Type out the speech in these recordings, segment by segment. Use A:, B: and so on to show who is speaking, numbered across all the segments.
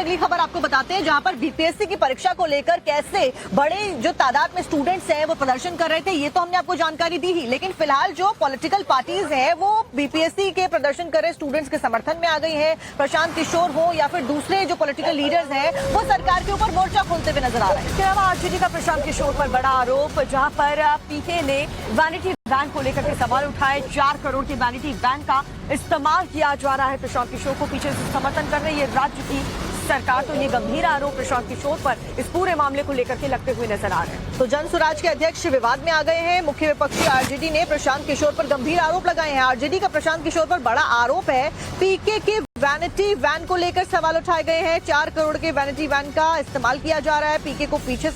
A: अगली खबर आपको बताते हैं, जहां पर बीपीएससी की परीक्षा को लेकर कैसे बड़े जो तादाद में स्टूडेंट्स हैं वो प्रदर्शन कर रहे थे, ये तो हमने आपको जानकारी दी ही। लेकिन फिलहाल जो पॉलिटिकल पार्टीज हैं वो बीपीएससी के प्रदर्शन कर रहे स्टूडेंट्स के समर्थन में आ गई है। प्रशांत किशोर हो या फिर दूसरे जो पॉलिटिकल लीडर्स हैं वो सरकार के ऊपर मोर्चा खोलते हुए नजर आ रहे हैं। इसके अलावा आरजेडी का प्रशांत किशोर पर बड़ा आरोप, जहां पर पीके ने वैनिटी वैन को लेकर के सवाल उठाए। 4 करोड़ की वैनिटी वैन का इस्तेमाल किया जा रहा है। प्रशांत किशोर को पीछे से समर्थन कर रही है राज्य की सरकार। तो ये गंभीर आरोप प्रशांत किशोर पर इस पूरे मामले को लेकर के लगते हुए नजर आ रहे हैं। तो जन स्वराज के अध्यक्ष विवाद में आ गए हैं। मुख्य विपक्षी आरजेडी ने प्रशांत किशोर पर गंभीर आरोप लगाए हैं। आरजेडी का प्रशांत किशोर पर बड़ा आरोप है, पीके के वैनिटी वैन को लेकर सवाल उठाए गए हैं। 4 करोड़ के वैनिटी वैन का इस्तेमाल किया जा रहा है। पीके को पीछे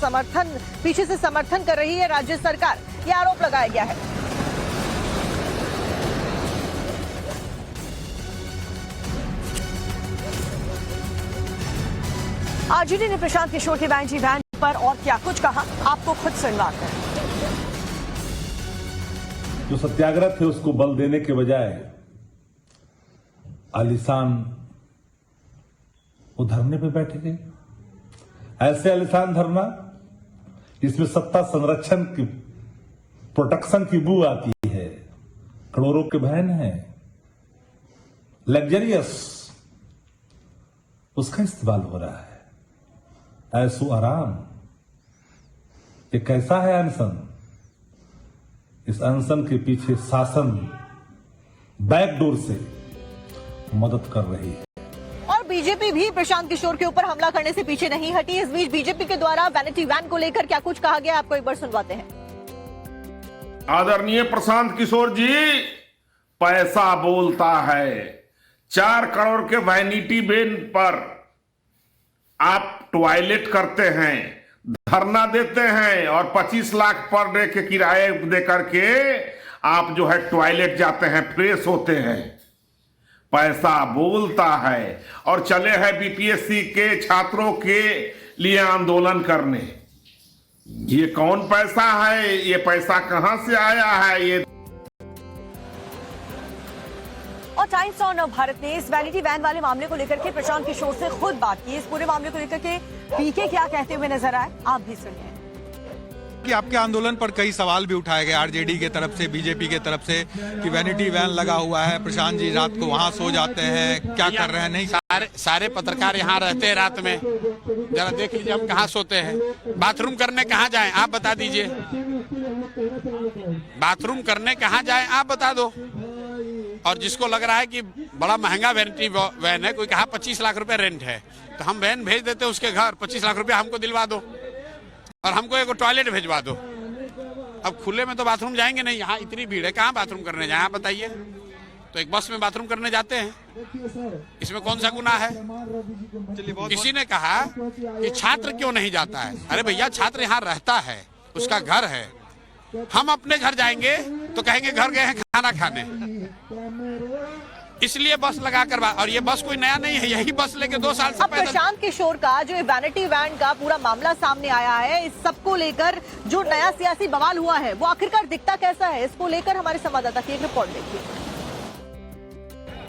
A: से समर्थन कर रही है राज्य सरकार, ये आरोप लगाया गया है। आरजेडी ने प्रशांत किशोर के वैनिटी वैन पर और क्या कुछ कहा, आपको खुद सुनवाते हैं।
B: जो सत्याग्रह थे उसको बल देने के बजाय आलिशान वो धरने पे बैठ गए। ऐसे आलिशान धरना जिसमें सत्ता संरक्षण की प्रोटेक्शन की बू आती है, करोड़ों के बहन है, लग्जरियस, उसका इस्तेमाल हो रहा है। ऐसो आराम, ये कैसा है अनशन? इस अनशन के पीछे शासन बैकडोर से मदद कर रही है।
A: और बीजेपी भी प्रशांत किशोर के ऊपर हमला करने से पीछे नहीं हटी। इस बीच बीजेपी के द्वारा वैनिटी वैन को लेकर क्या कुछ कहा गया, आपको एक बार सुनवाते हैं।
C: आदरणीय प्रशांत किशोर जी, पैसा बोलता है। 4 करोड़ के वैनिटी वैन पर आप टॉयलेट करते हैं, धरना देते हैं और 25 लाख पर डे के किराए देकर के आप जो है टॉयलेट जाते हैं, फ्रेश होते हैं। पैसा बोलता है और चले हैं बीपीएससी के छात्रों के लिए आंदोलन करने। ये कौन पैसा है? ये पैसा कहां से आया है? ये
A: और टाइम्स ऑन भारत ने इस वैनिटी वैन वाले मामले को लेकर के प्रशांत किशोर से खुद बात की। इस पूरे मामले को लेकर के पीके क्या कहते हुए नजर आए, आप भी सुनिए।
D: कि आपके आंदोलन पर कई सवाल भी उठाए गए आरजेडी के तरफ से, बीजेपी के तरफ से, कि वैनिटी वैन लगा हुआ है, प्रशांत जी रात को वहां सो जाते हैं, क्या कर रहे हैं? नहीं,
E: सारे पत्रकार यहाँ रहते हैं रात में, जरा देख लीजिए हम कहाँ सोते हैं। बाथरूम करने कहाँ जाएं आप बता दीजिए, बाथरूम करने कहाँ जाएं आप बता दो। और जिसको लग रहा है कि बड़ा महंगा वैनिटी वैन है, कोई कहा 25 लाख रुपए रेंट है, तो हम वैन भेज देते उसके घर, 25 लाख रुपए हमको दिलवा दो और हमको एक टॉयलेट भेजवा दो। अब खुले में तो बाथरूम जाएंगे नहीं, यहाँ इतनी भीड़ है, कहाँ बाथरूम करने जाए आप बताइए? तो एक बस में बाथरूम करने जाते हैं, इसमें कौन सा गुनाह है? किसी ने कहा कि छात्र क्यों नहीं जाता है। अरे भैया, छात्र यहाँ रहता है, उसका घर है। हम अपने घर जाएंगे तो कहेंगे घर गए हैं खाना खाने, इसलिए बस लगा कर। और ये बस कोई नया नहीं है, यही बस लेके 2 साल से पहले।
A: प्रशांत किशोर का जो वैनिटी वैन का पूरा मामला सामने आया है, इस सबको लेकर जो नया सियासी बवाल हुआ है वो आखिरकार दिखता कैसा है, इसको लेकर हमारे संवाददाता की एक रिपोर्ट देखिए।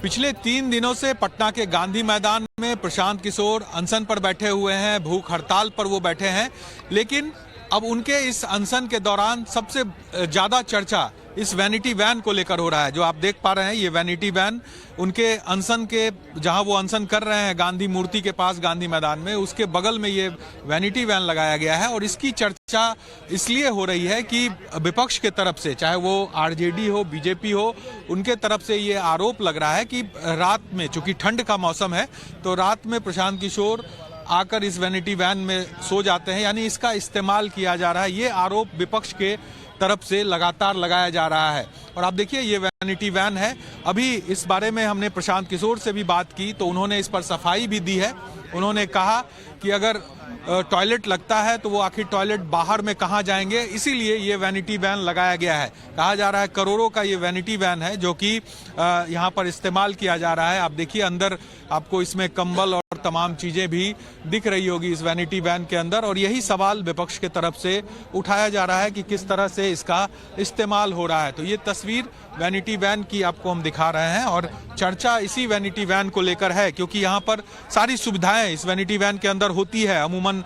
D: पिछले 3 दिनों से पटना के गांधी मैदान में प्रशांत किशोर अनशन पर बैठे हुए हैं, भूख हड़ताल पर वो बैठे हैं। लेकिन अब उनके इस अनशन के दौरान सबसे ज्यादा चर्चा इस वैनिटी वैन को लेकर हो रहा है। जो आप देख पा रहे हैं, ये वैनिटी वैन उनके अनशन के, जहां वो अनशन कर रहे हैं गांधी मूर्ति के पास गांधी मैदान में, उसके बगल में ये वैनिटी वैन लगाया गया है। और इसकी चर्चा इसलिए हो रही है कि विपक्ष के तरफ से, चाहे वो आरजेडी हो, बीजेपी हो, उनके तरफ से ये आरोप लग रहा है कि रात में, चूंकि ठंड का मौसम है, तो रात में प्रशांत किशोर आकर इस वैनिटी वैन में सो जाते हैं, यानी इसका इस्तेमाल किया जा रहा है। ये आरोप विपक्ष के तरफ से लगातार लगाया जा रहा है। और आप देखिए, ये वैनिटी वैन है। अभी इस बारे में हमने प्रशांत किशोर से भी बात की तो उन्होंने इस पर सफाई भी दी है। उन्होंने कहा कि अगर टॉयलेट लगता है तो वो आखिर टॉयलेट बाहर में कहाँ जाएंगे, इसीलिए ये वैनिटी वैन लगाया गया है। कहा जा रहा है करोड़ों का ये वैनिटी वैन है जो कि यहाँ पर इस्तेमाल किया जा रहा है। आप देखिए, अंदर आपको इसमें कंबल और तमाम चीजें भी दिख रही होगी इस वैनिटी वैन के अंदर। और यही सवाल विपक्ष के तरफ से उठाया जा रहा है कि किस तरह से इसका इस्तेमाल हो रहा है। तो ये तस्वीर वैनिटी वैन की आपको हम दिखा रहे हैं और चर्चा इसी वैनिटी वैन को लेकर है, क्योंकि यहाँ पर सारी सुविधाएं इस वैनिटी वैन के अंदर होती है। अमूमन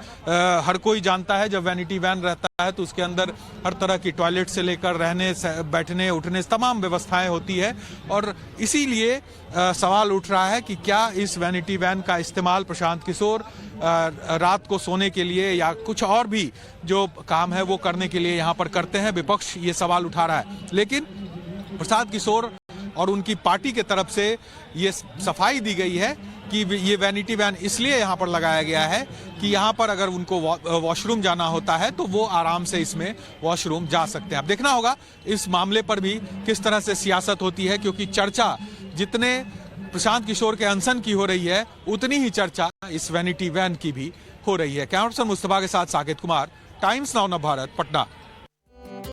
D: हर कोई जानता है जब वैनिटी वैन रहता है तो उसके अंदर हर तरह की टॉयलेट से लेकर रहने बैठने उठने तमाम व्यवस्थाएं होती है, और इसीलिए सवाल उठ रहा है कि क्या इस वैनिटी वैन का इस्तेमाल प्रशांत किशोर रात को सोने के लिए या कुछ और भी जो काम है वो करने के लिए यहाँ पर करते हैं। विपक्ष ये सवाल उठा रहा है, लेकिन प्रशांत किशोर और उनकी पार्टी के तरफ से ये सफाई दी गई है कि ये वैनिटी वैन इसलिए यहाँ पर लगाया गया है कि यहाँ पर अगर उनको वॉशरूम जाना होता है तो वो आराम से इसमें वॉशरूम जा सकते हैं। अब देखना होगा इस मामले पर भी किस तरह से सियासत होती है, क्योंकि चर्चा जितने प्रशांत किशोर के अनशन की हो रही है उतनी ही चर्चा इस वैनिटी वैन की भी हो रही है। कैमरा पर्सन मुस्तफा के साथ साकेत कुमार, टाइम्स नाउ नव भारत, पटना।